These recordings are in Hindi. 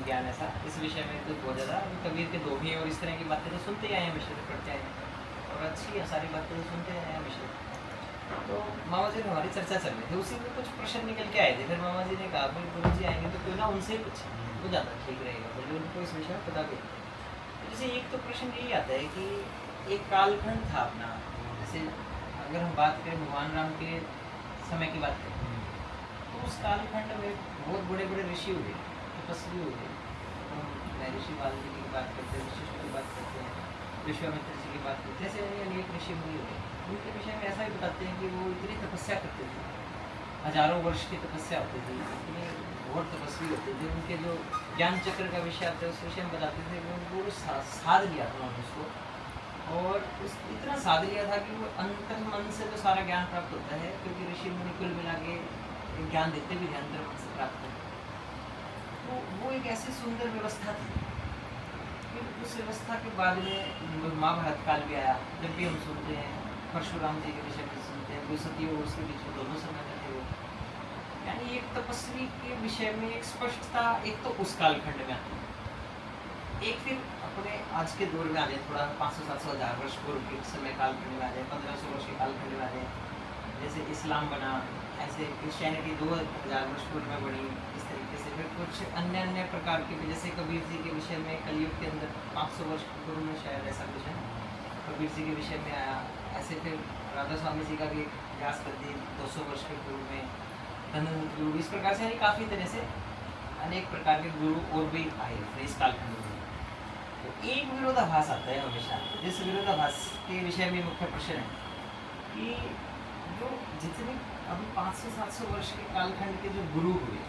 ज्ञान ऐसा इस विषय में तो बहुत ज़्यादा कबीर के दोहे और इस तरह की बातें तो सुनते ही आए हैं, हमेशा से पढ़ते आए हैं और अच्छी है सारी बातें तो सुनते आए हैं हमेशा। तो मामा जी ने हमारी चर्चा चल रही थी, उसी में कुछ प्रश्न निकल के आए थे। फिर मामा जी ने कहा भाई गुरु जी आएंगे तो क्यों ना उनसे कुछ वो ज़्यादा ठीक रहेगा, बोले उनको इस विषय में पता भी। जैसे एक तो प्रश्न यही आता है कि एक कालखंड था अपना, जैसे अगर हम बात करें भगवान राम के समय की बात करें तो उस कालखंड में बहुत बड़े बड़े ऋषि हुए, तपस्वी हुए। तो हम ऋषि वाल्मीकि की बात करते हैं, वशिष्ठ की बात करते हैं, विश्वामित्र जी की बात करते हैं, ऐसे अनेक ऋषि मुनि हुए। उनके विषय में ऐसा ही बताते हैं कि वो इतनी तपस्या करते थे, हजारों वर्ष की तपस्या होती थी, इतने और तपस्वी होते थे। उनके जो ज्ञान चक्र का विषय आता है उस विषय में बताते थे कि उनको साध लिया था उन्होंने उसको, और उस इतना साध लिया था कि वो अंतर मन से तो सारा ज्ञान प्राप्त होता है, क्योंकि ऋषि मुनि कुल मिला के ज्ञान देते भी थे अंतर मन से प्राप्त करते। तो वो एक ऐसी सुंदर व्यवस्था थी। फिर उस व्यवस्था के बाद में महाभारत काल भी आया, जब भी हम सुनते हैं परशुराम जी के विषय में सुनते हैं, वो सती और उसके बीच में दोनों समय में थे वो, यानी एक तपस्वी के विषय में एक स्पष्टता एक तो उस कालखंड में आती है। एक फिर अपने आज के दौर में आ जाए, थोड़ा 500-700 हज़ार वर्ष पूर्व के समय कालखंड में आ जाए, 1500 वर्ष के कालखंड में आ जाए, जैसे इस्लाम बना, ऐसे क्रिश्चियनिटी 2000 वर्ष पूर्व में बनी, इस तरीके से फिर कुछ अन्य अन्य प्रकार के, जैसे कबीर जी के विषय में कलयुग के अंदर 500 वर्ष पूर्व में शायद ऐसा कुछ है, कबीर जी के विषय में आया। ऐसे फिर राधा स्वामी जी का भी व्यास कर दी 200 वर्ष के पूर्व में, धनवंतरि गुरु, इस प्रकार से यानी काफ़ी तरह से अनेक प्रकार के गुरु और भी आए इस कालखंड में। तो एक विरोधाभास आता है हमेशा, जिस विरोधाभास के विषय में मुख्य प्रश्न है कि जो जितने अभी 500-700 वर्ष के कालखंड के जो गुरु हुए,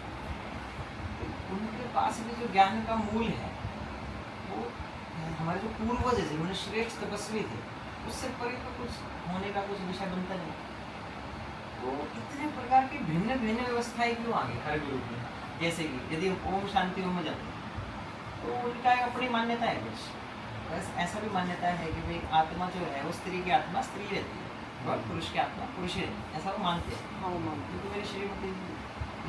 उनके पास भी जो ज्ञान का मूल है वो हमारे जो पूर्वज है, जिन्होंने श्रेष्ठ तपस्वी थे, उससे परे तो कुछ होने का कुछ विषय बनता नहीं। तो इतने प्रकार की भिन्न भिन्न व्यवस्थाएं क्यों आ गई हर गुरु में? जैसे कि यदि ओम शांति ओम में जाते हैं तो उनका एक अपनी मान्यता है कुछ, बस ऐसा भी मान्यता है कि भाई आत्मा जो है वो स्त्री की आत्मा स्त्री रहती है और पुरुष की आत्मा पुरुष ही रहती है, ऐसा वो मानते हैं। हाँ वो मानते हैं। क्योंकि मेरी श्रीमती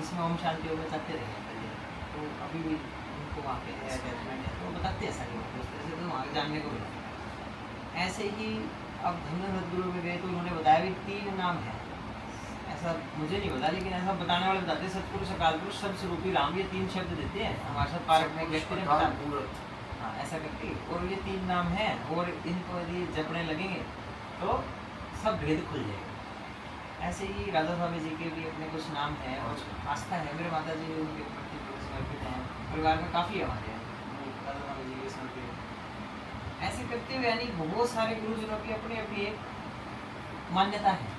इसमें ओम शांति ओम में जाते रहे पहले, तो अभी भी उनको वहाँ पे अटैचमेंट है, तो वो बताते हैं सारी बातें, उस तरह से तो वहाँ जानने को मिला। ऐसे ही अब धन्य गुरु में गए तो उन्होंने बताया भी 3 नाम है, ऐसा मुझे नहीं पता लेकिन ऐसा बताने वाले बताते हैं, सतपुरुष अकाल पुरुष शब्द स्वरूपी राम, ये 3 शब्द देते हैं हमारे साथ पार्क में व्यक्ति ने बता, हाँ ऐसा करके, और ये 3 नाम हैं और इनको यदि जपने लगेंगे तो सब भेद खुल जाएगा। ऐसे ही राधा स्वामी जी के भी अपने कुछ नाम हैं और आस्था है, मेरे माता जी उनके प्रति समर्पित हैं, परिवार में काफ़ी हमारे राधा स्वामी जी के समर्पित। ऐसे करते हुए यानी बहुत सारे गुरुजनों की अपनी अपनी एक मान्यता है।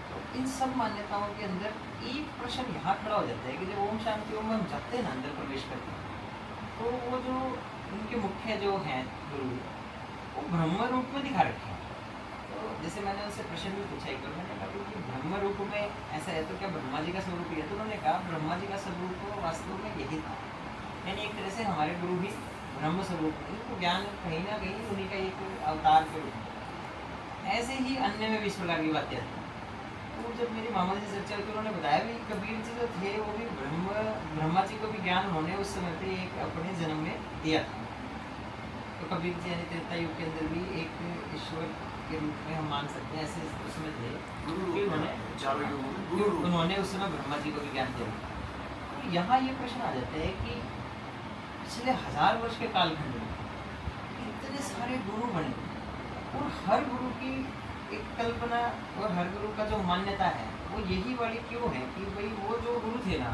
तो इन सब मान्यताओं के अंदर एक प्रश्न यहाँ खड़ा हो जाता है कि जब ओम शांति ओम में हम जाते हैं ना, अंदर प्रवेश करते हैं, तो वो जो उनके मुख्य जो हैं गुरु, वो ब्रह्म रूप में दिखा रखे हैं। तो जैसे मैंने उनसे प्रश्न भी पूछा एक बार, मैंने कहा कि ब्रह्म रूप में ऐसा है तो क्या ब्रह्मा जी का स्वरूप है? तो उन्होंने कहा ब्रह्मा जी का स्वरूप वास्तव में यही था, यानी एक तरह से हमारे गुरु भी ब्रह्म स्वरूप है, तो ज्ञान कहीं ना कहीं उन्हीं का एक अवतार के रूप में। ऐसे ही अन्य में भी इस प्रकार की बातें आती हैं। तो जब मेरी मामा जी चर्चा हुई तो उन्होंने बताया भी कबीर जी जो थे वो भी ब्रह्मा जी को भी ज्ञान उन्होंने उस समय पे एक अपने जन्म में दिया था। तो कबीर जी यानी त्रेता युग के अंदर भी एक ईश्वर के रूप में हम मान सकते हैं, ऐसे उसमें थे कि उन्होंने उस समय ब्रह्मा जी को भी ज्ञान दिया। तो यहाँ ये प्रश्न आ जाता है कि पिछले 1000 वर्ष के कालखंड में इतने सारे गुरु बने और हर गुरु की एक कल्पना और हर गुरु का जो मान्यता है वो यही वाली क्यों है कि भाई वो जो गुरु थे ना,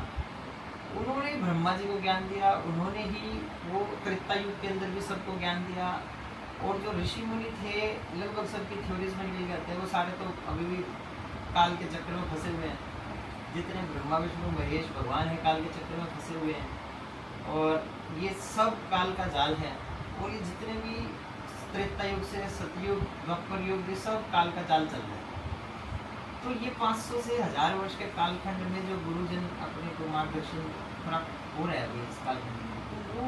उन्होंने ब्रह्मा जी को ज्ञान दिया, उन्होंने ही वो त्रेता युग के अंदर भी सबको ज्ञान दिया, और जो ऋषि मुनि थे लगभग सबकी थ्योरीज में निकल जाते हैं, वो सारे तो अभी भी काल के चक्र में फंसे हुए हैं। जितने ब्रह्मा विष्णु महेश भगवान है काल के चक्र में फंसे हुए हैं, और ये सब काल का जाल है, और ये जितने भी त्रेता युग से सतयुग द्वापर युग ये सब काल का जाल चल रहा है। तो ये 500 से 1000 वर्ष के कालखंड में जो गुरुजन अपने को मार्गदर्शन प्राप्त हो रहा है अभी इस कालखंड में, तो वो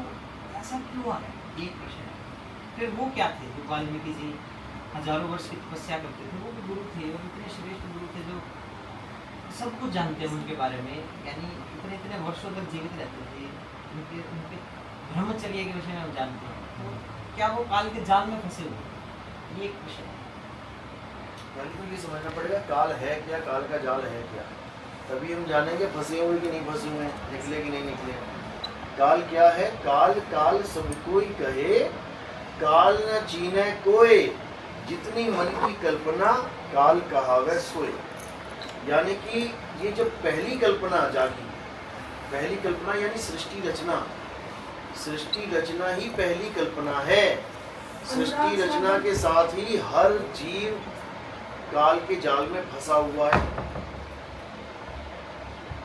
ऐसा क्यों आ रहा है, एक प्रश्न है। फिर वो क्या थे जो वाल्मीकि जी हजारों वर्ष की तपस्या करते थे, वो भी गुरु थे और इतने श्रेष्ठ गुरु थे जो सब कुछ जानते हैं उनके बारे में, यानी इतने इतने वर्षों तक जीवित रहते थे, उनके उनके ब्रह्मचर्य के विषय में हम जानते हैं, तो क्या वो काल के जाल में फंसे हुए, ये एक विषय है। पहले तो ये समझना पड़ेगा काल है क्या, काल का जाल है क्या, तभी हम जानेंगे फंसे हुए कि नहीं फंसे हुए, निकले कि नहीं निकले। काल क्या है? काल काल सब कोई कहे, काल न चीने कोई, जितनी मन की कल्पना काल कहावे सोए। यानी कि ये जब पहली कल्पना जागी, पहली कल्पना यानी सृष्टि रचना, सृष्टि रचना ही पहली कल्पना है। सृष्टि रचना के साथ ही हर जीव काल के जाल में फंसा हुआ है।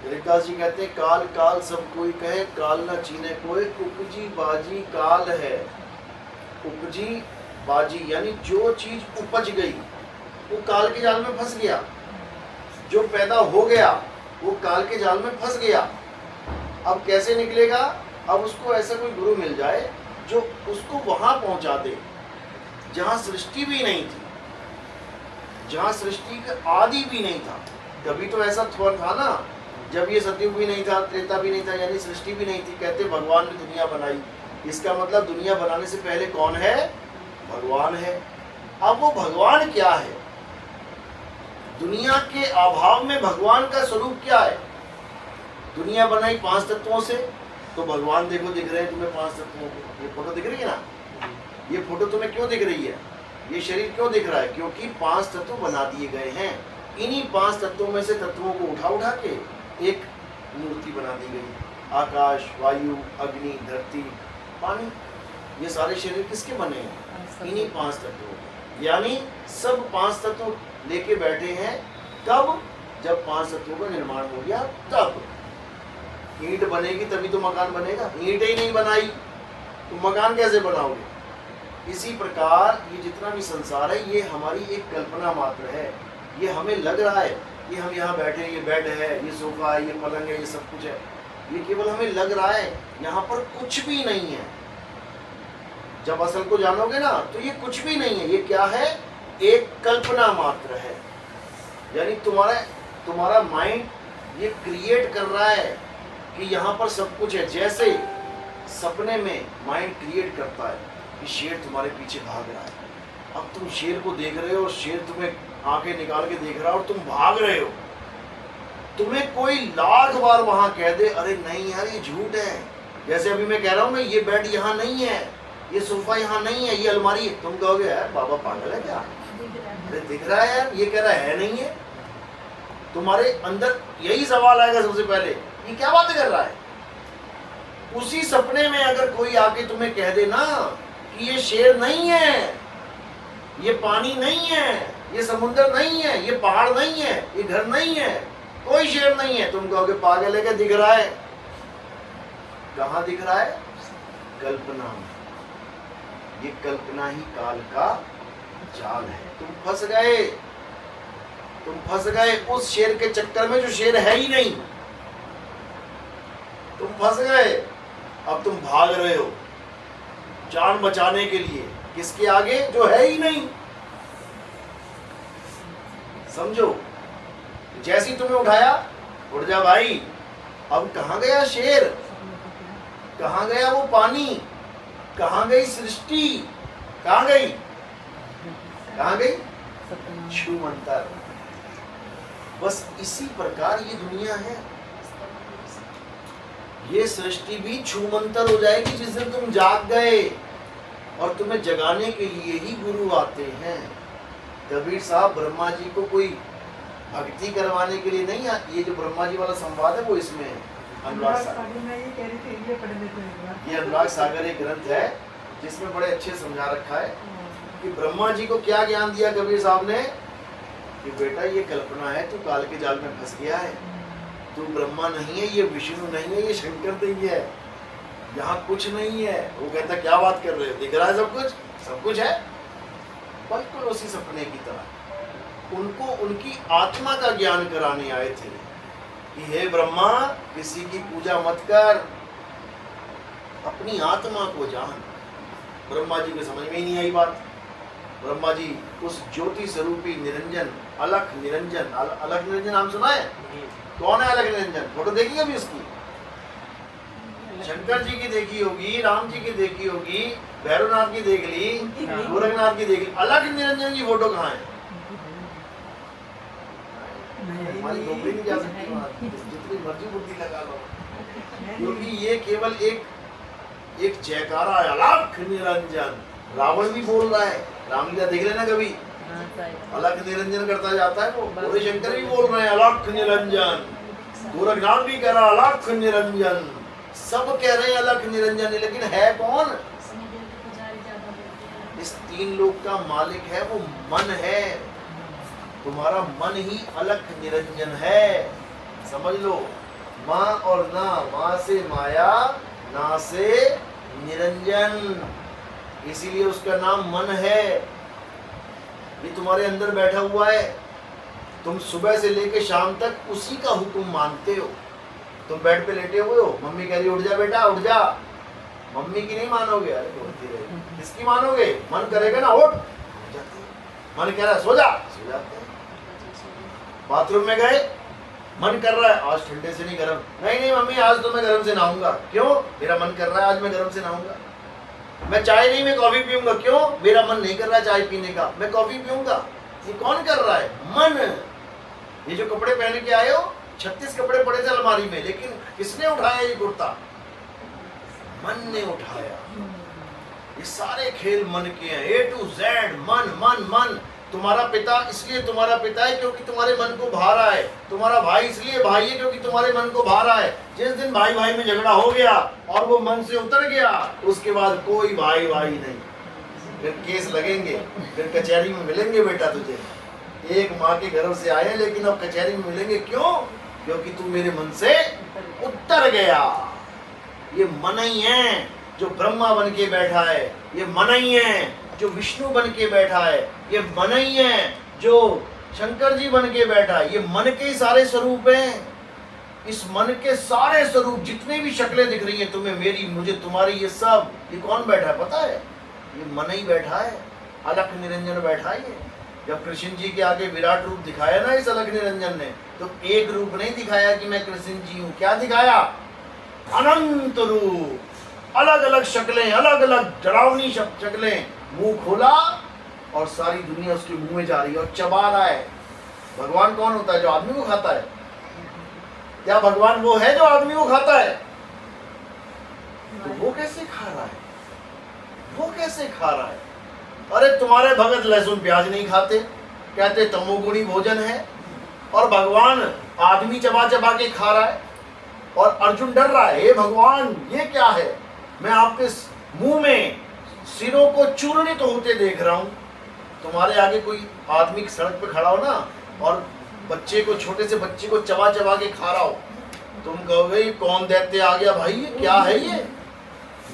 ऋषिदास जी कहते हैं काल काल सब कोई कहे, काल न चीने कोई, उपजी बाजी काल है। उपजी बाजी यानी जो चीज उपज गई वो काल के जाल में फंस गया, जो पैदा हो गया वो काल के जाल में फंस गया। अब कैसे निकलेगा? अब उसको ऐसा कोई गुरु मिल जाए जो उसको वहां पहुंचा दे जहां सृष्टि भी नहीं थी, जहां सृष्टि का आदि भी नहीं था। कभी तो ऐसा था ना, जब ये सतयुग भी नहीं था, त्रेता भी नहीं था, यानी सृष्टि भी नहीं थी, कहते भगवान ने दुनिया बनाई। इसका मतलब दुनिया बनाने से पहले कौन है? भगवान है। अब वो भगवान क्या है? दुनिया के अभाव में भगवान का स्वरूप क्या है? दुनिया बनाई 5 तत्वों से, तो भगवान देखो दिख रहे हैं तुम्हें 5 तत्वों को। ये फोटो दिख रही है ना, ये फोटो तुम्हें क्यों दिख रही है? ये शरीर क्यों दिख रहा है? क्योंकि 5 तत्व बना दिए गए हैं। इन्हीं 5 तत्वों में से तत्वों को उठा उठा के एक मूर्ति बना दी गई। आकाश, वायु, अग्नि, धरती, पानी, ये सारे शरीर किसके बने हैं? इन्हीं 5 तत्वों। यानी सब 5 तत्व लेके बैठे हैं। कब? जब 5 तत्वों का निर्माण हो गया तब। ईंट बनेगी तभी तो मकान बनेगा। ईंट ही नहीं बनाई तो मकान कैसे बनाओगे? इसी प्रकार ये जितना भी संसार है ये हमारी एक कल्पना मात्र है। ये हमें लग रहा है कि हम यहाँ बैठे, ये बेड है, ये सोफा है, ये पलंग है, ये सब कुछ है। ये केवल हमें लग रहा है, यहाँ पर कुछ भी नहीं है। जब असल को जानोगे ना तो ये कुछ भी नहीं है। ये क्या है? एक कल्पना मात्र है। यानी तुम्हारा माइंड ये क्रिएट कर रहा है कि यहाँ पर सब कुछ है। जैसे सपने में माइंड क्रिएट करता है कि शेर तुम्हारे पीछे भाग रहा है। अब तुम शेर को देख रहे हो, शेर तुम्हें आंखें निकाल के देख रहा है और तुम भाग रहे हो। तुम्हें कोई लाख बार वहां कह दे अरे नहीं यार ये झूठ है, जैसे अभी मैं कह रहा हूँ ना ये बेड यहाँ नहीं है, ये सोफा यहाँ नहीं है, ये अलमारी है। तुम कहोगे यार बाबा पागल है क्या, अरे दिख रहा है यार, ये कह रहा है नहीं है। तुम्हारे अंदर यही सवाल आएगा सबसे पहले, ये क्या बात कर रहा है। उसी सपने में अगर कोई आके तुम्हें कह दे ना कि ये शेर नहीं है, ये पानी नहीं है, ये समुद्र नहीं है, ये पहाड़ नहीं है, ये घर नहीं है, कोई शेर नहीं है, तुम कहोगे पागल है क्या, दिख रहा है। कहाँ दिख रहा है? कल्पना में। ये कल्पना ही काल का जाल है। तुम फंस गए, तुम फंस गए उस शेर के चक्कर में जो शेर है ही नहीं। तुम फंस गए। अब तुम भाग रहे हो जान बचाने के लिए, किसके आगे? जो है ही नहीं। समझो, जैसे ही तुम्हें उठाया, उठ जा भाई। अब कहाँ गया शेर, कहाँ गया वो पानी, कहाँ गई सृष्टि, कहाँ गई, कहाँ गई? छूमंतर। बस इसी प्रकार ये दुनिया है। ये सृष्टि भी छूमंतर हो जाएगी जिस दिन तुम जाग गए। और तुम्हें जगाने के लिए ही गुरु आते हैं। कबीर साहब ब्रह्मा जी को कोई भक्ति करवाने के लिए नहीं आते। ये जो ब्रह्मा जी वाला संवाद है वो इसमें है। अनुराग सागर, ये अनुराग सागर एक ग्रंथ है जिसमें बड़े अच्छे समझा रखा है कि ब्रह्मा जी को क्या ज्ञान दिया कबीर साहब ने कि बेटा ये कल्पना है, तू काल के जाल में फंस गया है, तू ब्रह्मा नहीं है, ये विष्णु नहीं है, ये शंकर नहीं है, यहाँ कुछ नहीं है। वो कहता क्या बात कर रहे हो, दिख रहा है सब कुछ, सब कुछ है। बिल्कुल उसी सपने की तरह उनको उनकी आत्मा का ज्ञान कराने आए थे कि हे ब्रह्मा किसी की पूजा मत कर, अपनी आत्मा को जान। ब्रह्मा जी को समझ में ही नहीं आई बात। ब्रह्मा जी उस ज्योति स्वरूपी निरंजन, अलख निरंजन, अलख निरंजन नाम सुना है? कौन है अलख निरंजन? फोटो देखी अभी उसकी? शंकर जी की देखी होगी, राम जी की देखी होगी, भैरवनाथ की देख ली, गोरखनाथ की देख ली, अलग निरंजन की फोटो कहाँ है? हमारी नौकरी नहीं जा सकती वहाँ, जितनी मर्जी बुद्धि लगा लो, क्योंकि ये केवल एक जयकारा है, अलग निरंजन। रावण भी बोल रहा है, रामलीला देख लेना कभी, अलग निरंजन करता जाता है वो। भोले शंकर भी बोल रहे हैं अलग निरंजन, गोरखनाथ भी कह रहा अलग निरंजन, सब कह रहे हैं अलग निरंजन, लेकिन है कौन? इस तीन लोक का मालिक है वो मन है। तुम्हारा मन ही अलग निरंजन है, समझ लो। माँ और ना, माँ से माया, ना से निरंजन, इसीलिए उसका नाम मन है। ये तुम्हारे अंदर बैठा हुआ है, तुम सुबह से लेकर शाम तक उसी का हुक्म मानते हो। तुम बेड पे लेटे हुए हो, मम्मी कह रही उठ जा बेटा उठ जा, मम्मी की नहीं मानोगे, अरे बोलती रहे, किसकी मानोगे? मन करेगा ना उठ जाते, मन कह रहा है सो जा, सो जाते। बाथरूम में गए, मन कर रहा है आज ठंडे से नहीं गर्म, नहीं मम्मी आज तो मैं गर्म से नहाऊंगा, क्यों? मेरा मन कर रहा है आज मैं गर्म से नहाऊंगा। मैं चाय नहीं, मैं कॉफी पीऊंगा, क्यों? मेरा मन नहीं कर रहा है चाय पीने का, मैं कॉफी पीऊंगा। ये कौन कर रहा है? मन। ये जो कपड़े पहन के आए हो, 36 कपड़े पड़े थे अलमारी में, लेकिन किसने उठाया ये कुर्ता? मन ने उठाया। ये सारे खेल मन के हैं, A to Z, मन मन मन। तुम्हारा पिता इसलिए तुम्हारा पिता है क्योंकि तुम्हारे मन को भा रहा है, तुम्हारा भाई इसलिए भाई है क्योंकि तुम्हारे मन को भा रहा है। जिस दिन भाई भाई में झगड़ा हो गया और वो मन से उतर गया, उसके बाद कोई भाई भाई नहीं, फिर केस लगेंगे, फिर कचहरी में मिलेंगे बेटा तुझे। एक माँ के गर्भ से आए लेकिन अब कचहरी में मिलेंगे, क्यों? क्योंकि तू मेरे मन से उतर गया। ये मन ही है जो ब्रह्मा बन के बैठा है, ये मन ही है जो विष्णु बन के बैठा है, ये मन ही है जो शंकर जी बन के बैठा है। ये मन के सारे स्वरूप हैं। इस मन के सारे स्वरूप, जितने भी शक्लें दिख रही हैं तुम्हें, मेरी मुझे तुम्हारी, ये सब, ये कौन बैठा है पता है? ये मन ही बैठा है, अलख निरंजन बैठा है। ये जब कृष्ण जी के आगे विराट रूप दिखाया ना इस अलख निरंजन ने, तो एक रूप नहीं दिखाया कि मैं कृष्ण जी हूँ, क्या दिखाया? अनंत रूप, अलग अलग शक्लें, अलग अलग डरावनी शक्लें। मुंह खोला और सारी दुनिया उसके मुंह में जा रही है और चबा रहा है। भगवान कौन होता है? जो आदमी को खाता है। क्या भगवान वो है जो आदमी को खाता है? तो वो कैसे खा रहा है? वो कैसे खा रहा है? अरे तुम्हारे भगत लहसुन प्याज नहीं खाते, कहते तमोगुणी भोजन है, और भगवान आदमी चबा चबा के खा रहा है। और अर्जुन डर रहा है, हे भगवान ये क्या है? मैं आपके मुंह में सिरों को चूर्णित होते देख रहा हूं। तुम्हारे आगे कोई आदमी सड़क पे खड़ा हो ना और बच्चे को, छोटे से बच्चे को चबा चबा के खा रहा हो, तुम कहोगे कौन दैत्य आ गया भाई, ये क्या है?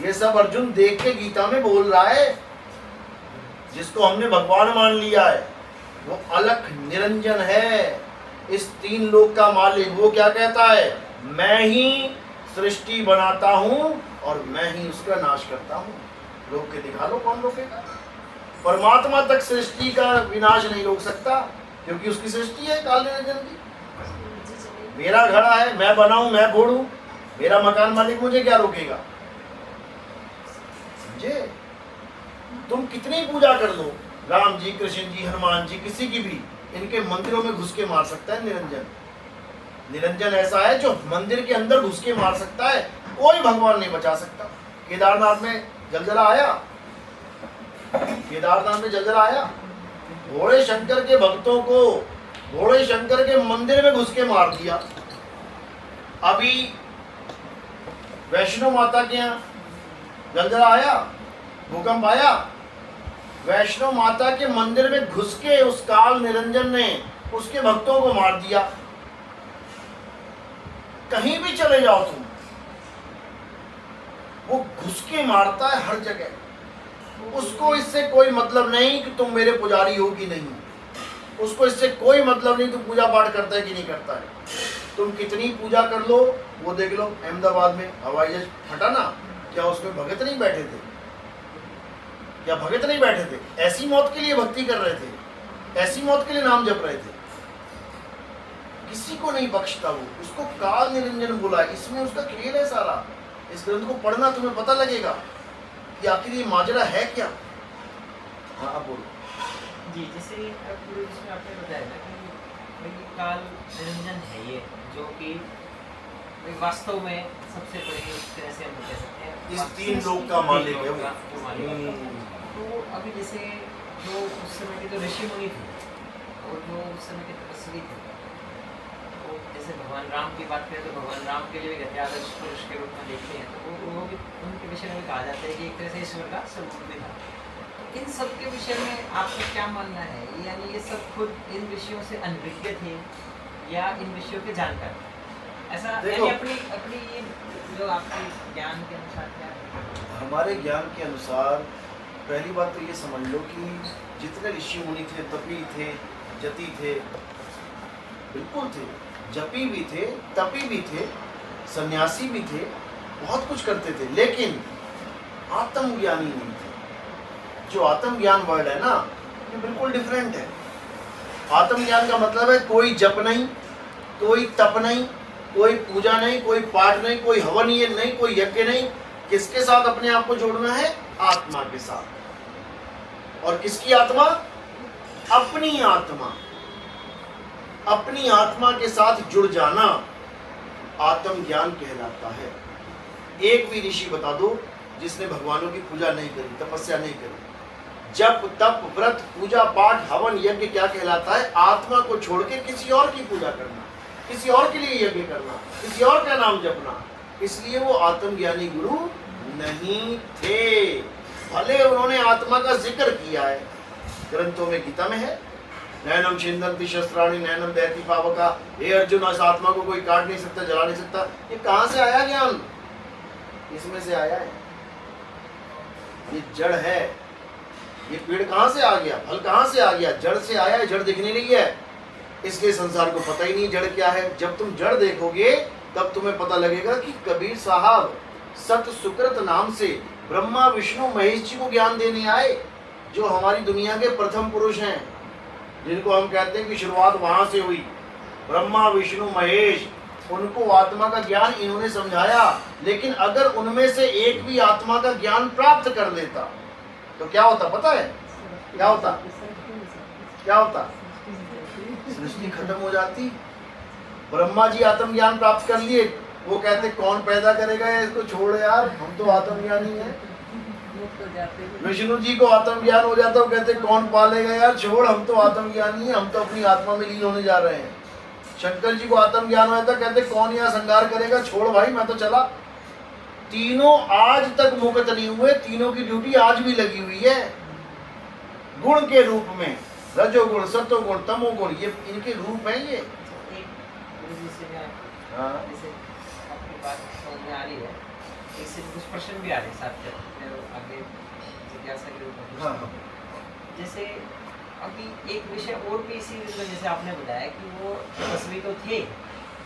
ये सब अर्जुन देख के गीता में बोल रहा है। जिसको हमने भगवान मान लिया है वो अलख निरंजन है, इस तीन लोक का मालिक। वो क्या कहता है? मैं ही सृष्टि बनाता हूं और मैं ही उसका नाश करता हूं। रोक के दिखा लो, कौन रोकेगा? परमात्मा तक सृष्टि का विनाश नहीं रोक सकता, क्योंकि उसकी सृष्टि है काल निरंजन की। मेरा घड़ा है, मैं बनाऊं, मैं फोड़ूं, मेरा मकान मालिक मुझे क्या रोकेगा? समझे? तुम कितनी पूजा कर लो, राम जी, कृष्ण जी, हनुमान जी, किसी की भी, इनके मंदिरों में घुस के मार सकता है निरंजन। निरंजन ऐसा है जो मंदिर के अंदर घुस के मार सकता है, कोई भगवान नहीं बचा सकता। केदारनाथ में जलजला आया, केदारनाथ में जलजला आया। भोले शंकर के भक्तों को भोले शंकर के मंदिर में घुस के मार दिया। अभी वैष्णो माता के यहाँ जलजला आया, भूकंप आया, वैष्णो माता के मंदिर में घुस के उस काल निरंजन ने उसके भक्तों को मार दिया। कहीं भी चले जाओ तुम, वो घुस के मारता है हर जगह। उसको इससे कोई मतलब नहीं कि तुम मेरे पुजारी हो कि नहीं, उसको इससे कोई मतलब नहीं तुम पूजा पाठ करता है कि नहीं करता है। तुम कितनी पूजा कर लो, वो देख लो अहमदाबाद में हवाई जहाज फटा ना, क्या उसमें भगत नहीं बैठे थे? क्या भगत नहीं बैठे थे? ऐसी मौत के लिए भक्ति कर रहे थे, ऐसी मौत के लिए नाम जप रहे थे। किसी को नहीं बख्शता वो, उसको काल निरंजन बोला, इसमें उसका खेल है सारा। इस ग्रंथ को पढ़ना, तुम्हें पता लगेगा कि आखिर ये माजरा है क्या। हाँ आप बोलो। जी, जैसे अब गुरु जी ने आपने बताया ना कि भाई काल निरंजन है ये, जो कि भाई वास्तव में सबसे बड़ी उस तरह से हम कह सकते हैं इस तीन लोक का मालिक है वो। वो मालिक है। तो अभी जैसे जो उस समय के जो ऋषि मुनि थे और जो उस समय के तपस्वी थे, तो जैसे भगवान राम की बात करें तो भगवान राम के लिए भी कहते हैं आदर्श पुरुष के रूप में देखते हैं, तो वो भी उनके विषय में भी कहा जाता है कि एक तरह से ईश्वर का स्वरूप भी था। तो इन सब के विषय में आपका क्या मानना है? यानी ये सब खुद इन विषयों से अनभिज्ञ थे या इन विषयों के जानकार, ऐसा यानी अपनी अपनी ये जो आपके ज्ञान के अनुसार क्या है? हमारे ज्ञान के अनुसार पहली बात तो ये समझ लो कि जितने ऋषि मुनि थे, तपी थे, जति थे, बिल्कुल थे, जपी भी थे, तपी भी थे, सन्यासी भी थे, बहुत कुछ करते थे, लेकिन आत्मज्ञानी नहीं थे। जो आत्मज्ञान वर्ड है ना, ये बिल्कुल डिफरेंट है। आत्मज्ञान का मतलब है कोई जप नहीं, कोई तप नहीं, कोई पूजा नहीं, कोई पाठ नहीं, कोई हवन नहीं, कोई यज्ञ नहीं। किसके साथ अपने आप को जोड़ना है? आत्मा के साथ। और किसकी आत्मा? अपनी आत्मा। अपनी आत्मा के साथ जुड़ जाना आत्मज्ञान कहलाता है। एक भी ऋषि बता दो जिसने भगवानों की पूजा नहीं करी, तपस्या नहीं करी। जप तप व्रत पूजा पाठ हवन यज्ञ क्या कहलाता है? आत्मा को छोड़ के किसी और की पूजा करना, किसी और के लिए यज्ञ करना, किसी और का नाम जपना। इसलिए वो आत्मज्ञानी गुरु नहीं थे। भले उन्होंने आत्मा का जिक्र किया है, ग्रंथों में, गीता में है, नैनम छिन्दन्ति शस्त्राणि नैनम दहति पावका। हे अर्जुन, इस आत्मा को कोई काट नहीं सकता, जला नहीं सकता। ये कहां से आया ज्ञान? इसमें से आया है। ये जड़ है। ये पेड़ कहां से आ गया? फल कहां से आ गया? जड़ से आया है। जड़ दिखने नहीं है, इसलिए संसार को पता ही नहीं जड़ क्या है। जब तुम जड़ देखोगे तब तुम्हें पता लगेगा कि कबीर साहब सत सुकृत नाम से ब्रह्मा विष्णु महेश जी को ज्ञान देने आए, जो हमारी दुनिया के प्रथम पुरुष हैं, जिनको हम कहते हैं कि शुरुआत वहां से हुई। ब्रह्मा विष्णु महेश, उनको आत्मा का ज्ञान इन्होंने समझाया। लेकिन अगर उनमें से एक भी आत्मा का ज्ञान प्राप्त कर लेता तो क्या होता पता है? क्या होता? क्या होता? सृष्टि खत्म हो जाती। ब्रह्मा जी आत्मज्ञान प्राप्त कर लिए, वो कहते कौन पैदा करेगा इसको, छोड़ यार, हम तो आत्मज्ञानी हैं। विष्णु जी को आत्मज्ञान हो जाता, वो कहते कौन पालेगा यार, छोड़, हम तो आत्मज्ञानी हैं, हम तो अपनी आत्मा में लीन होने जा रहे हैं। शंकर जी को आत्मज्ञान हो जाता, कहते कौन यहाँ संगार करेगा, छोड़ भाई, मैं तो चला। तीनों आज तक मुक्त नहीं हुए, तीनों की ड्यूटी आज भी लगी हुई है। गुण के रूप में, रजोगुण सत्वगुण तमोगुण, ये इनके रूप हैं। ये हाँ, जैसे आपकी बात समझ में आ रही है, इससे कुछ प्रश्न भी आ रहे हैं साथ में, फिर आगे जिज्ञासा के रूप में। हाँ, हाँ। जैसे अभी एक विषय और भी इसी में, जैसे आपने बताया कि वो तपस्वी तो थे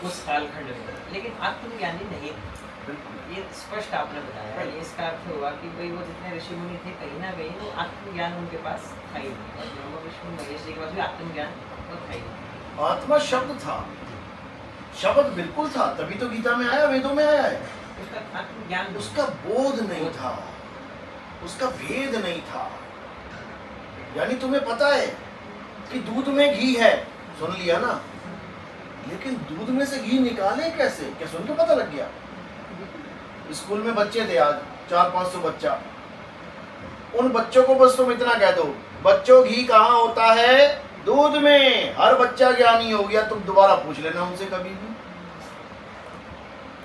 उस कालखंड में, लेकिन आत्मज्ञानी नहीं थे। ये स्पष्ट आपने बताया। ये इसका अर्थ हुआ कि भाई वो जितने ऋषि मुनि थे, कहीं ना कहीं वो आत्मज्ञान उनके पास था ही नहीं, और ब्रह्मा विष्णु महेश जी के पास भी आत्मज्ञान तो था ही नहीं। आत्मा शब्द था, शब्द बिल्कुल था, तभी तो गीता में आया, वेदों में आया है। उसका आत्मज्ञान, उसका बोध नहीं था, उसका भेद नहीं था। यानी तुम्हें पता है कि दूध में घी है, सुन लिया ना, लेकिन दूध में से घी निकाले कैसे? क्या सुन के पता लग गया? स्कूल में बच्चे थे आज 400-500 बच्चा, उन बच्चों को बस तुम इतना कह दो, बच्चों घी कहाँ होता है? दूध में। हर बच्चा ज्ञानी हो गया। तुम दोबारा पूछ लेना उनसे कभी भी,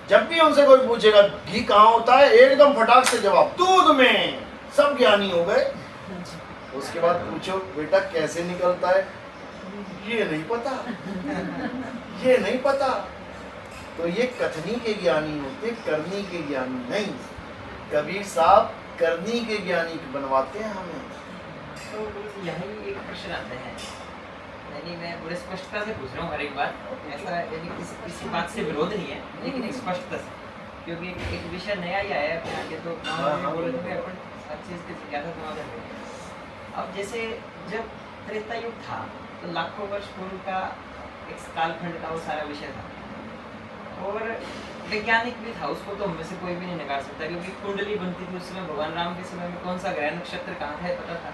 जब भी उनसे कोई पूछेगा घी कहाँ होता है, एकदम फटाक से जवाब, दूध में। सब ज्ञानी हो गए। उसके बाद पूछो बेटा कैसे निकलता है, ये नहीं पता, ये नहीं पता। तो ये कथनी के ज्ञानी होते, करनी के ज्ञानी नहीं। कबीर साहब करनी के ज्ञानी बनवाते हैं हमें। तो यही एक प्रश्न आता है, यानी मैं बड़े स्पष्टता से पूछ रहा हूँ हर एक बात, ऐसा यानी किसी बात से विरोध नहीं है, लेकिन एक स्पष्टता से, क्योंकि एक विषय नया ही आया है अपने आगे, तो बोले तो अपन हर चीज़ की जिज्ञासा समाधान करेंगे। अब जैसे जब त्रेता युग था तो लाखों वर्ष पूर्व का एक कालखंड का वो सारा विषय था, और वैज्ञानिक भी था, उसको तो हम में से कोई भी नहीं नकार सकता, क्योंकि कुंडली बनती थी उस समय भगवान राम के समय में, कौन सा ग्रह नक्षत्र कहाँ है पता था।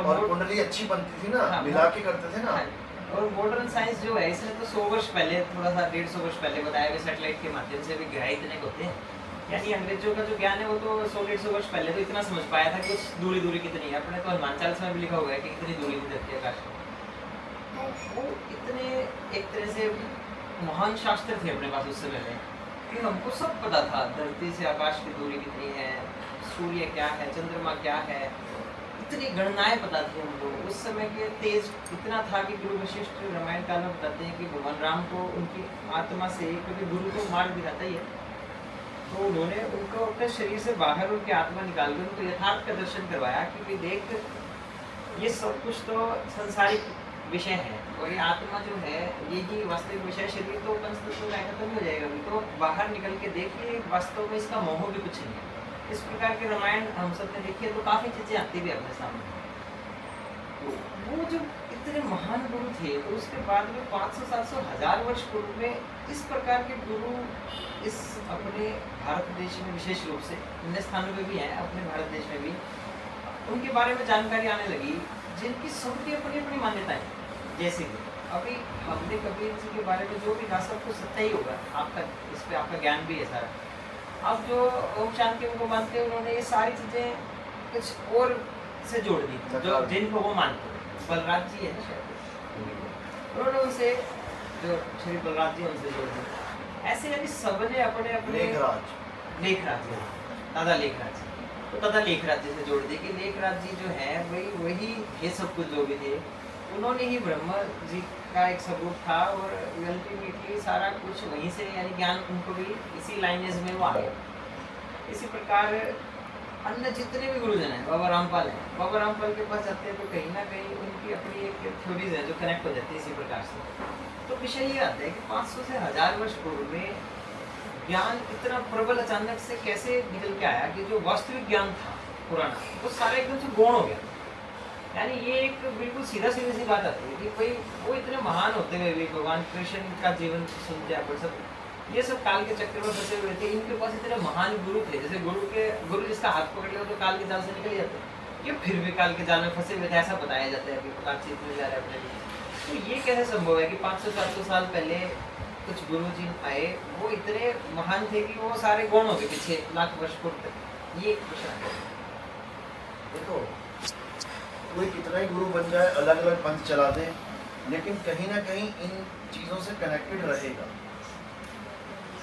और कुंडली अच्छी बनती थी ना, हाँ, मिला के करते थे ना। हाँ, और मॉडर्न साइंस जो है इसने तो 100 वर्ष पहले, थोड़ा सा 150 वर्ष पहले बताया कि सैटेलाइट के माध्यम से भी ग्रह इतने होते हैं। यानी अंग्रेजों का जो ज्ञान है वो तो 100-150 वर्ष पहले तो इतना समझ पाया था कि कुछ दूरी कितनी है। अपने तो हनुमान चालीसा में भी लिखा हुआ है कि कितनी दूरी की धरती आकाश में। तो वो इतने एक तरह से महान शास्त्र थे अपने पास उस समय में कि हमको सब पता था, धरती से आकाश की दूरी कितनी है, सूर्य क्या है, चंद्रमा क्या है, इतनी गणनाएं पता थी हमको। उस समय के तेज इतना था कि गुरु वशिष्ठ रामायण काल में बताते हैं कि भगवान राम को उनकी आत्मा से, क्योंकि गुरु को मार्ग दिखाता ही है, तो उन्होंने उनको अपने शरीर से बाहर उनकी आत्मा निकाल कर उनको यथार्थ का दर्शन करवाया कि भाई देख, ये सब कुछ तो सांसारिक विषय है और ये आत्मा जो है ये ही वास्तविक विषय। शरीर तो पंचतत्व में खत्म हो जाएगा भी, तो बाहर निकल के देखिए वास्तव में इसका मोह भी कुछ नहीं है। इस प्रकार के रामायण हम सब ने देखी है तो काफ़ी चीज़ें आती भी अपने सामने। तो वो जो इतने महान गुरु थे, तो उसके बाद में 500-700 हज़ार वर्ष पूर्व में इस प्रकार के गुरु इस अपने भारत देश में विशेष रूप से, अन्य स्थानों में भी हैं, अपने भारत देश में भी उनके बारे में जानकारी आने लगी, जिनकी सबकी अपनी अपनी मान्यताएं। जैसे कि अभी हमने कबीर जी के बारे में जो भी कहा सब कुछ सत्य ही होगा, आपका इस पर आपका ज्ञान भी है सारा। अब जो ओम शांति उनको मानते हैं, उन्होंने ये सारी चीज़ें कुछ और से जोड़ दी जो जिनको वो मानते हैं। बलराज जी है ना शायद, उन्होंने उनसे जो श्री बलराज जी उनसे जोड़ दी। ऐसे यानी सबने अपने अपने लेखराज जी, दादा लेखराज जी, तो दादा लेखराज जी से जोड़ दी कि लेखराज जी जो है वही ये सब कुछ जो भी थे, उन्होंने ही ब्रह्मा जी का एक स्वरूप था और अल्टीमेटली सारा कुछ वहीं से, यानी ज्ञान उनको भी इसी लाइनेज में वो आ गया। इसी प्रकार अन्य जितने भी गुरुजन हैं, बाबा रामपाल हैं, बाबा रामपाल के पास जाते हैं तो कहीं ना कहीं उनकी अपनी एक थ्योरीज है जो कनेक्ट हो जाती है इसी प्रकार से। तो विषय ये आता है कि 500 से 1000 वर्ष पूर्व में ज्ञान इतना प्रबल अचानक से कैसे निकल के आया कि जो वास्तविक ज्ञान था पुराना, वो सारा एकदम से गौण हो गया। यानी ये एक बिल्कुल सीधा सीधी सी बात आती है कि भाई वो इतने महान होते हुए भी भगवान कृष्ण का जीवन सुनते हैं, सब ये सब काल के चक्कर में फंसे हुए थे, इनके पास इतने महान गुरु थे। जैसे गुरु जिसका हाथ पकड़ लिया तो काल के जाल से निकल जाते, ये फिर भी काल के जाल में फंसे हुए थे, ऐसा बताया जाता है। अभी बातचीत में जा रहा है अपने लिए, तो ये कैसे संभव है कि 500-700 साल पहले कुछ गुरु जी आए, वो इतने महान थे कि वो सारे गौण हो गए पीछे लाख वर्ष पूर्व तक। ये एक प्रश्न है। देखो कोई कितना ही गुरु बन जाए, अलग अलग पंथ चला दे, लेकिन कहीं ना कहीं इन चीज़ों से कनेक्टेड रहेगा।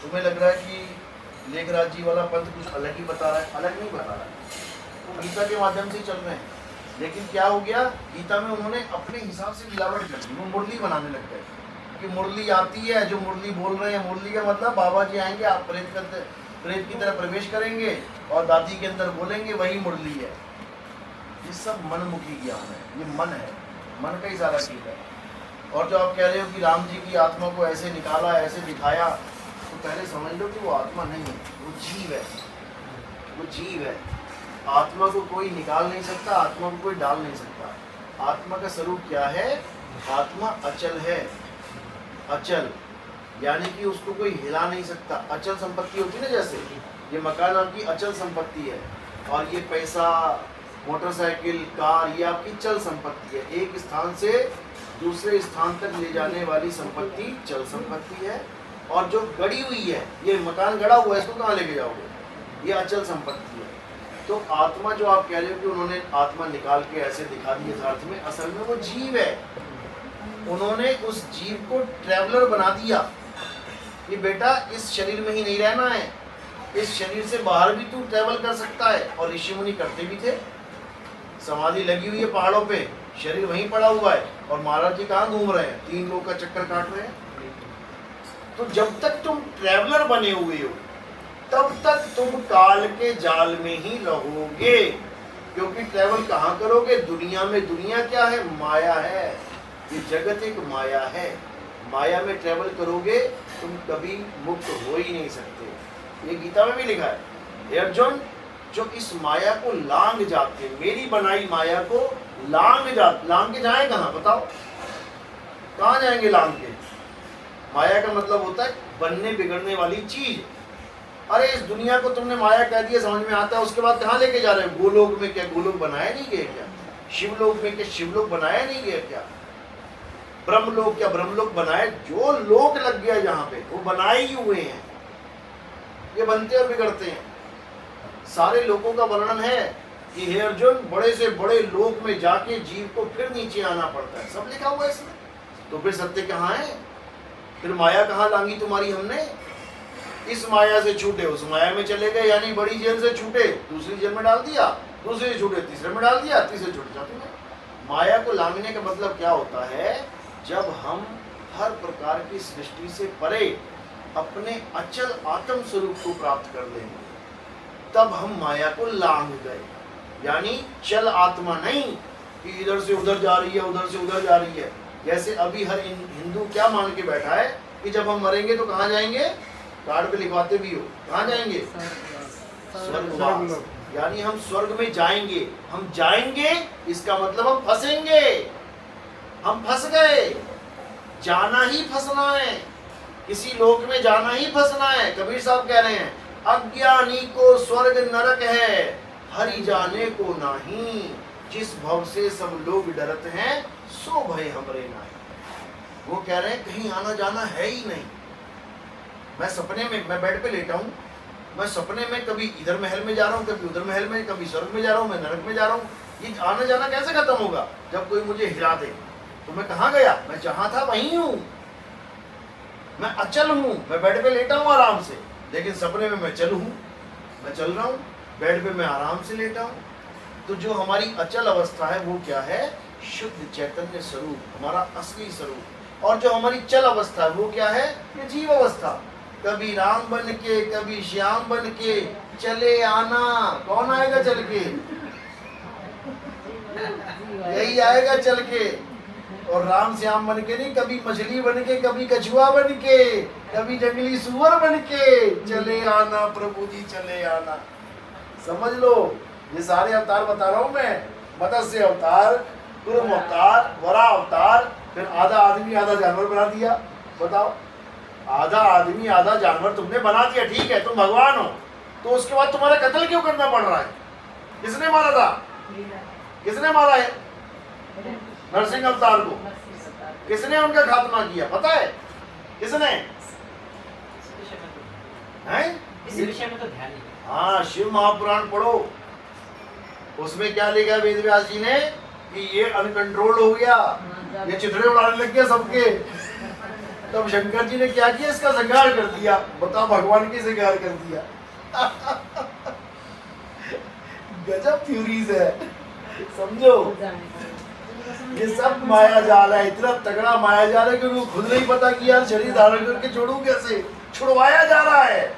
तुम्हें लग रहा है कि लेखराज जी वाला पंथ कुछ अलग ही बता रहा है, अलग नहीं बता रहा है, वो गीता के माध्यम से ही चल रहे हैं। लेकिन क्या हो गया, गीता में उन्होंने अपने हिसाब से मिलावट कर दी, वो मुरली बनाने लग गए कि मुरली आती है, जो मुरली बोल रहे हैं, मुरली का मतलब बाबा जी आएंगे, आप प्रेत की तरह प्रवेश करेंगे और दादी के अंदर बोलेंगे, वही मुरली है। ये सब मनमुखी ज्ञान है, ये मन है, मन का ही सारा चीज है। और जो आप कह रहे हो कि राम जी की आत्मा को ऐसे निकाला, ऐसे दिखाया, तो पहले समझ लो कि वो आत्मा नहीं है, वो जीव है, वो जीव है। आत्मा को कोई निकाल नहीं सकता, आत्मा को कोई डाल नहीं सकता। आत्मा का स्वरूप क्या है? आत्मा अचल है, अचल यानी कि उसको कोई हिला नहीं सकता। अचल संपत्ति होती है ना, जैसे ये मकान आपकी अचल संपत्ति है, और ये पैसा, मोटरसाइकिल, कार, ये आपकी चल संपत्ति है। एक स्थान से दूसरे स्थान तक ले जाने वाली संपत्ति चल संपत्ति है। और जो गड़ी हुई है, ये मकान गड़ा हुआ है, इसको कहाँ लेके जाओगे? ये अचल संपत्ति है। तो आत्मा जो आप कह रहे हो कि उन्होंने आत्मा निकाल के ऐसे दिखा दी यथार्थ में, असल में वो जीव है। उन्होंने उस जीव को ट्रैवलर बना दिया कि बेटा इस शरीर में ही नहीं रहना है, इस शरीर से बाहर भी तू ट्रैवल कर सकता है। और ऋषि मुनि करते भी थे। समाधि लगी हुई है पहाड़ों पे, शरीर वहीं पड़ा हुआ है, और महाराज जी कहाँ घूम रहे हैं? 3 लोग का चक्कर काट रहे हैं। तो जब तक तुम ट्रैवलर बने हुए हो, तब तक तुम काल के जाल में ही रहोगे। क्योंकि ट्रैवल कहाँ करोगे? दुनिया में। दुनिया क्या है? माया है। ये जगत एक माया है। माया में ट्रैवल करोगे तुम कभी मुक्त हो ही नहीं सकते। ये गीता में भी लिखा है, हे अर्जुन, जो इस माया को लांग जाते, मेरी बनाई माया को लांग के जाए कहाँ? बताओ कहाँ जाएंगे लांग के? माया का मतलब होता है बनने बिगड़ने वाली चीज। अरे इस दुनिया को तुमने माया कह दिया, समझ में आता है, उसके बाद कहाँ लेके जा रहे हो? गोलोक में क्या गोलोक बनाया नहीं गया क्या? शिवलोक में क्या शिवलोक बनाया नहीं गया क्या? ब्रह्मलोक क्या ब्रह्मलोक बनाए? जो लोक लग गया जहाँ पे वो बनाए ही हुए हैं, ये बनते और बिगड़ते हैं। सारे लोकों का वर्णन है कि हे अर्जुन, बड़े से बड़े लोक में जाके जीव को फिर नीचे आना पड़ता है, सब लिखा हुआ है इसमें। तो फिर सत्य कहाँ है? फिर माया कहाँ लांगी तुम्हारी हमने? इस माया से छूटे उस माया में चले गए, यानी बड़ी जेल से छूटे दूसरी जेल में डाल दिया, दूसरे से छूटे तीसरे में डाल दिया, तीसरे छूटे चौथे में। माया को लांघने का मतलब क्या होता है? जब हम हर प्रकार की सृष्टि से परे अपने अचल आत्म स्वरूप को प्राप्त कर लेंगे, तब हम माया को लांघ गए। यानी चल आत्मा नहीं कि इधर से उधर जा रही है, उधर से उधर जा रही है। जैसे अभी हर हिंदू क्या मान के बैठा है कि जब हम मरेंगे तो कहाँ जाएंगे? कार्ड पे लिखवाते भी हो, कहाँ जाएंगे? स्वर्गवास। यानी हम स्वर्ग में जाएंगे। हम जाएंगे इसका मतलब हम फंसेंगे, हम फंस गए। जाना ही फंसना है, किसी लोक में जाना ही फंसना है। कबीर साहब कह रहे हैं, अज्ञानी को स्वर्ग नरक है, हरि जाने को नहीं। जिस भव से सब लोग डरते हैं, सो भय हमरे नाही। वो कह रहे हैं कहीं आना जाना है ही नहीं। मैं सपने में, मैं बेड पे लेटा हूँ, मैं सपने में कभी इधर महल में जा रहा हूँ, कभी उधर महल में, कभी स्वर्ग में जा रहा हूँ, मैं नरक में जा रहा हूँ। ये आना जाना कैसे खत्म होगा? जब कोई मुझे हिला दे तो मैं कहाँ गया? मैं जहाँ था वहीं हूँ, मैं अचल हूँ। मैं बेड पे लेटा हूँ आराम से, लेकिन सपने में मैं चल हूँ, मैं चल रहा हूँ। बेड पे मैं आराम से लेटा हूँ। तो जो हमारी अचल अवस्था है वो क्या है? शुद्ध चैतन्य स्वरूप, हमारा असली स्वरूप। और जो हमारी चल अवस्था है वो क्या है? ये जीव अवस्था। कभी राम बन के, कभी श्याम बन के चले आना। कौन आएगा चल के? यही आएगा चल के। और राम श्याम बन के नहीं, कभी मछली बन के, कभी कछुआ बन के, कभी जंगली सुअर बन के चले आना प्रभु जी, चले आना। समझ लो, ये सारे अवतार बता रहा हूं मैं। मत्स्य अवतार, कुर्म अवतार, वरा अवतार, फिर आधा आदमी आधा जानवर बना दिया। बताओ, आधा आदमी आधा जानवर तुमने बना दिया, ठीक है, तुम भगवान हो, तो उसके बाद तुम्हारा कत्ल क्यों करना पड़ रहा है? किसने मारा था? किसने मारा है? नरसिंह अवतार को किसने उनका खात्मा किया पता है? किसने? इस विषय में तो ध्यान नहीं। हाँ, शिव महापुराण पढ़ो, उसमें क्या लिखा है वेद व्यास जी ने कि ये अनकंट्रोल्ड हो गया, ये चिथड़े उड़ाने लग गया सबके। तब शंकर जी ने क्या किया? इसका संहार कर दिया। बताओ, भगवान की संहार कर दिया। गजब थ्योरीज है, समझो। ये सब माया जाल है, इतना तगड़ा माया जाल है कि उनको खुद नहीं पता कि यार शरीर धारण करके छोड़ू कैसे। छुड़वाया जा रहा है,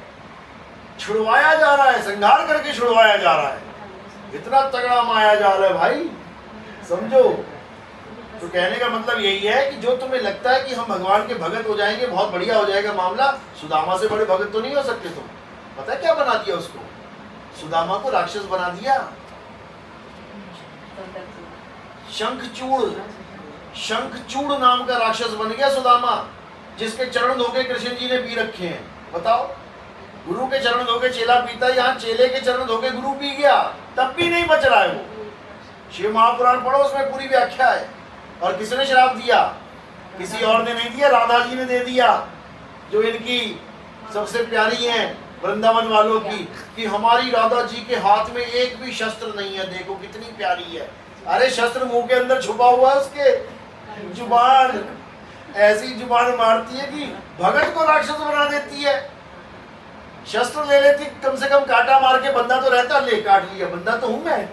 छुड़वाया जा रहा है, संहार करके छुड़वाया जा रहा है। इतना तगड़ा माया जाल है भाई, समझो। तो कहने का मतलब यही है कि जो तुम्हें लगता है कि हम भगवान के भगत हो जाएंगे, बहुत बढ़िया हो जाएगा मामला, सुदामा से बड़े भगत तो नहीं हो सकते तुम। पता है क्या बना दिया उसको? सुदामा को राक्षस बना दिया। शंखचूड़, शंखचूड़ नाम का राक्षस बन गया सुदामा, जिसके चरण धोके कृष्ण जी ने पी रखे हैं। बताओ, गुरु के चरण धोके चेला पीता, यहाँ चेले के चरण धोके गुरु पी गया, तब भी नहीं बच रहा है वो। शिव महापुराण पढ़ो, उसमें पूरी व्याख्या है। और किसने शराब दिया? किसी और ने नहीं दिया, राधा जी ने दे दिया, जो इनकी सबसे प्यारी हैं वृंदावन वालों की, कि हमारी राधा जी के हाथ में एक भी शस्त्र नहीं है, देखो कितनी प्यारी है। अरे शस्त्र मुंह के अंदर छुपा हुआ है उसके, जुबान ऐसी जुबान मारती है कि भगत को राक्षस बना देती है। शस्त्र ले लेती, कम से कम कांटा मार के, बंदा तो रहता, ले काट लिया, बंदा तो हूं मैं।